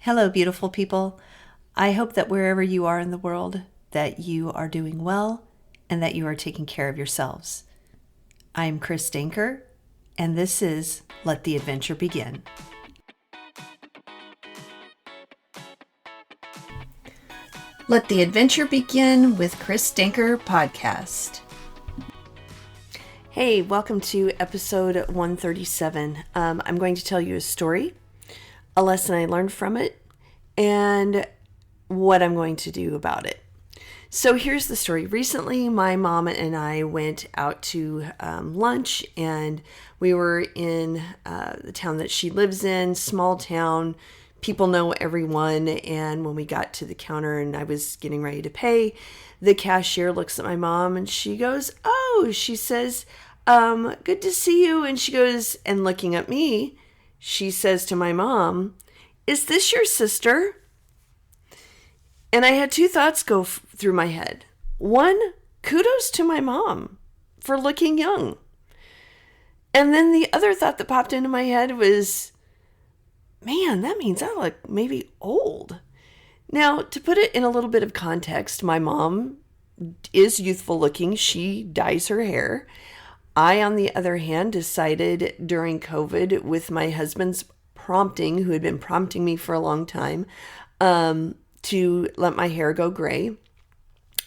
Hello, beautiful people. I hope that wherever you are in the world, that you are doing well and that you are taking care of yourselves. I'm Chris Danker, and this is Let the Adventure Begin. Let the Adventure Begin with Chris Danker podcast. Hey, welcome to episode 137. I'm going to tell you a story, a lesson I learned from it, and what I'm going to do about it. So here's the story. Recently, my mom and I went out to lunch, and we were in the town that she lives in, small town. People know everyone, and when we got to the counter and I was getting ready to pay, the cashier looks at my mom and she goes, "Oh," she says, "good to see you." And she goes, and looking at me, she says to my mom, "Is this your sister?" And I had two thoughts go through my head. One, kudos to my mom for looking young. And then the other thought that popped into my head was, man, that means I look maybe old. Now, to put it in a little bit of context, my mom is youthful looking. She dyes her hair. I, on the other hand, decided during COVID, with my husband's prompting, who had been prompting me for a long time, to let my hair go gray.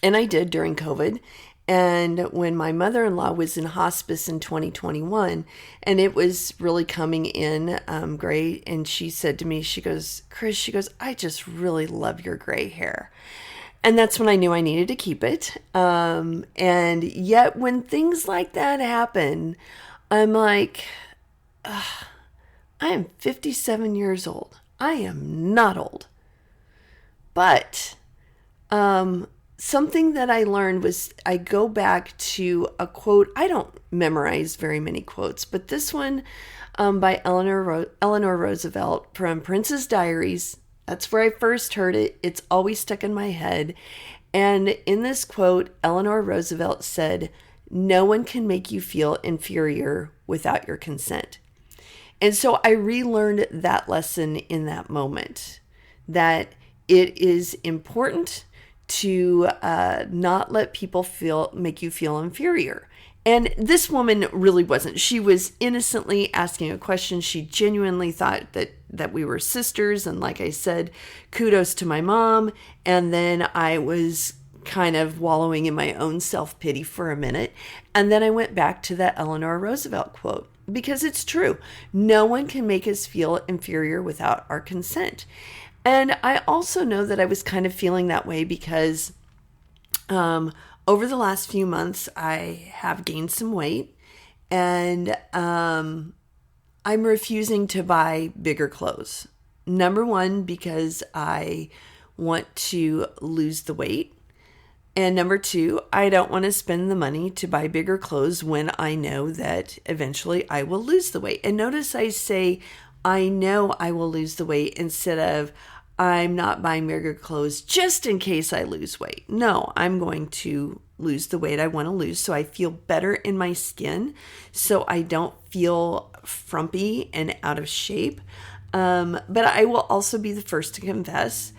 And I did during COVID. And when my mother-in-law was in hospice in 2021, and it was really coming in gray, and she said to me, she goes, "Chris," "I just really love your gray hair." And that's when I knew I needed to keep it. And yet when things like that happen, I'm like, I am 57 years old. I am not old. But something that I learned was, I go back to a quote. I don't memorize very many quotes, but this one by Eleanor Roosevelt from Prince's Diaries. That's where I first heard it. It's always stuck in my head. And in this quote, Eleanor Roosevelt said, "No one can make you feel inferior without your consent." And so I relearned that lesson in that moment, that it is important to not let people make you feel inferior. And this woman really wasn't. She was innocently asking a question. She genuinely thought that we were sisters. And like I said, kudos to my mom. And then I was kind of wallowing in my own self-pity for a minute. And then I went back to that Eleanor Roosevelt quote, because it's true. No one can make us feel inferior without our consent. And I also know that I was kind of feeling that way because over the last few months, I have gained some weight, and I'm refusing to buy bigger clothes. Number one, because I want to lose the weight. And number two, I don't want to spend the money to buy bigger clothes when I know that eventually I will lose the weight. And notice I say, I know I will lose the weight, instead of I'm not buying bigger clothes just in case I lose weight. No, I'm going to lose the weight I want to lose so I feel better in my skin, so I don't feel frumpy and out of shape. But I will also be the first to confess,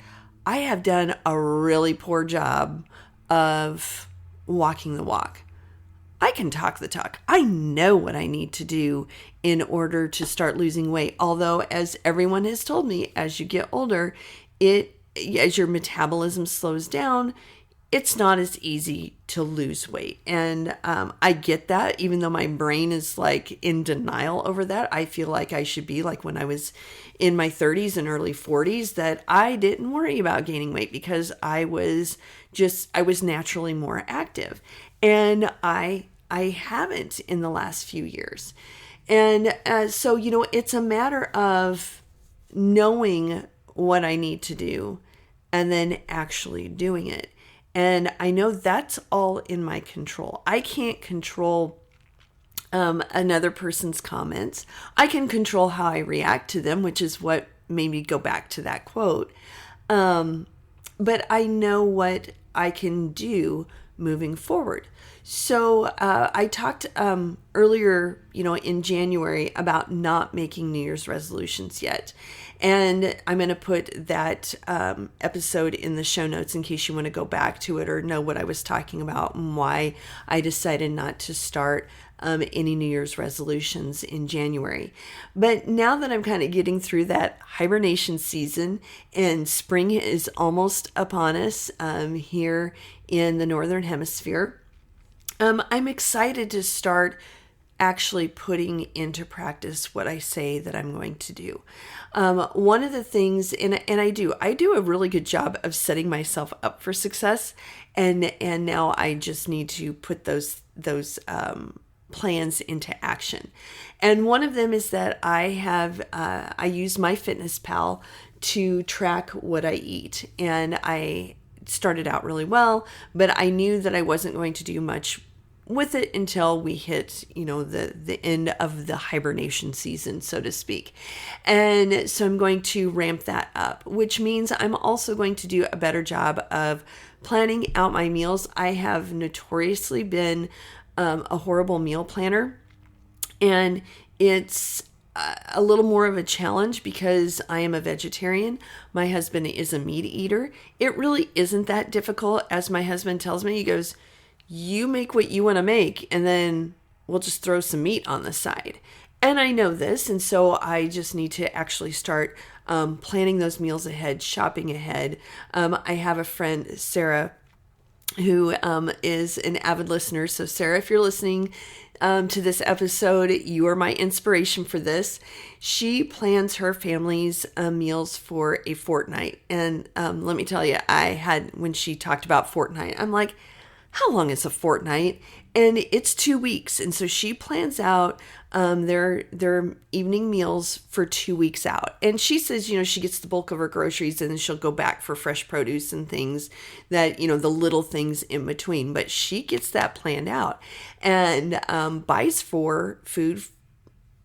I have done a really poor job of walking the walk. I can talk the talk. I know what I need to do in order to start losing weight. Although, as everyone has told me, as you get older, as your metabolism slows down, it's not as easy to lose weight. And I get that, even though my brain is like in denial over that. I feel like I should be like when I was in my 30s and early 40s, that I didn't worry about gaining weight because I was naturally more active. And I haven't in the last few years. And so, it's a matter of knowing what I need to do and then actually doing it. And I know that's all in my control. I can't control another person's comments. I can control how I react to them, which is what made me go back to that quote. But I know what I can do moving forward. So I talked earlier, in January about not making New Year's resolutions yet. And I'm going to put that episode in the show notes in case you want to go back to it or know what I was talking about and why I decided not to start any New Year's resolutions in January. But now that I'm kind of getting through that hibernation season and spring is almost upon us here in the Northern Hemisphere, I'm excited to start actually putting into practice what I say that I'm going to do. One of the things, and I do a really good job of setting myself up for success, and now I just need to put those plans into action. And one of them is that I use MyFitnessPal to track what I eat, and I started out really well, but I knew that I wasn't going to do much with it until we hit, the end of the hibernation season, so to speak. And so I'm going to ramp that up, which means I'm also going to do a better job of planning out my meals. I have notoriously been a horrible meal planner, and it's a little more of a challenge because I am a vegetarian. My husband is a meat eater. It really isn't that difficult. As my husband tells me, he goes, "You make what you want to make, and then we'll just throw some meat on the side." And I know this, and so I just need to actually start planning those meals ahead, shopping ahead. I have a friend, Sarah, who is an avid listener. So Sarah, if you're listening to this episode, you are my inspiration for this. She plans her family's meals for a fortnight. And let me tell you, when she talked about fortnight, I'm like, how long is a fortnight? And it's 2 weeks. And so she plans out their evening meals for 2 weeks out. And she says, she gets the bulk of her groceries and then she'll go back for fresh produce and things that, the little things in between. But she gets that planned out and buys for food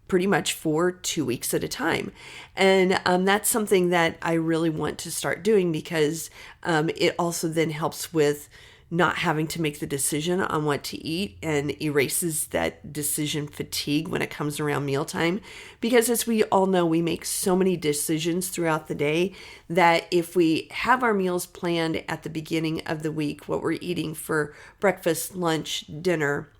pretty much for 2 weeks at a time. And that's something that I really want to start doing because it also then helps with not having to make the decision on what to eat and erases that decision fatigue when it comes around mealtime. Because as we all know, we make so many decisions throughout the day that if we have our meals planned at the beginning of the week, what we're eating for breakfast, lunch, dinner,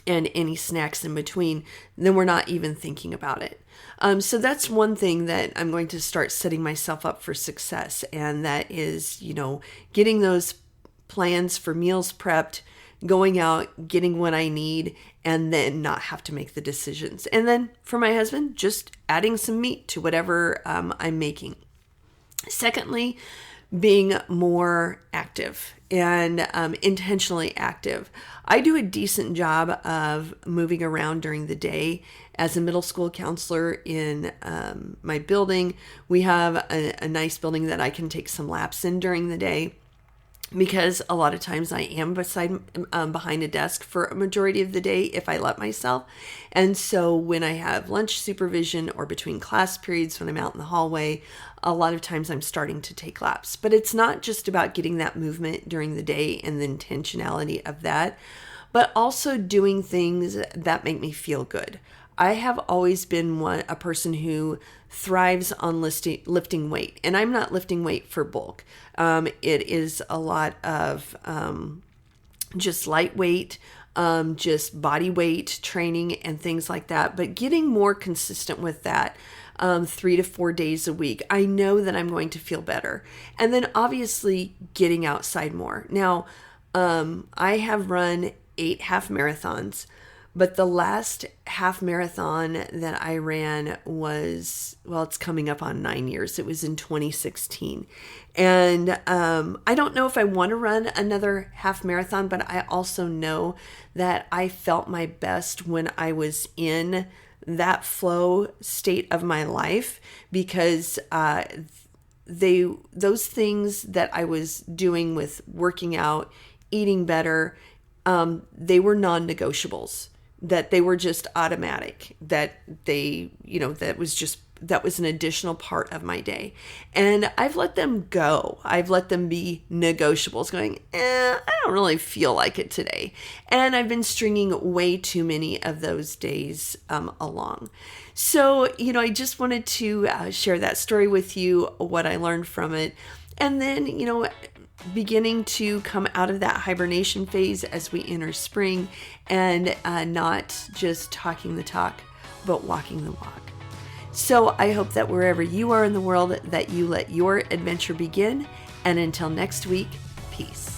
and any snacks in between, then we're not even thinking about it. So that's one thing that I'm going to start setting myself up for success. And that is, getting those plans for meals prepped, going out, getting what I need, and then not have to make the decisions. And then for my husband, just adding some meat to whatever I'm making. Secondly, being more active and intentionally active. I do a decent job of moving around during the day. As a middle school counselor in my building, we have a nice building that I can take some laps in during the day, because a lot of times I am behind a desk for a majority of the day if I let myself. And so when I have lunch supervision or between class periods when I'm out in the hallway, a lot of times I'm starting to take laps. But it's not just about getting that movement during the day and the intentionality of that, but also doing things that make me feel good. I have always been a person who thrives on lifting weight, and I'm not lifting weight for bulk. It is a lot of just lightweight, just body weight training and things like that, but getting more consistent with that 3 to 4 days a week. I know that I'm going to feel better. And then obviously getting outside more. Now, I have run 8 half marathons. But the last half marathon that I ran was, it's coming up on 9 years. It was in 2016. And I don't know if I want to run another half marathon, but I also know that I felt my best when I was in that flow state of my life, because those things that I was doing with working out, eating better, they were non-negotiables. That they were just automatic, that that was just that was an additional part of my day. And I've let them go. I've let them be negotiables, going, I don't really feel like it today. And I've been stringing way too many of those days along. So, I just wanted to share that story with you, what I learned from it. And then, beginning to come out of that hibernation phase as we enter spring, and not just talking the talk, but walking the walk. So I hope that wherever you are in the world, that you let your adventure begin. And until next week, peace.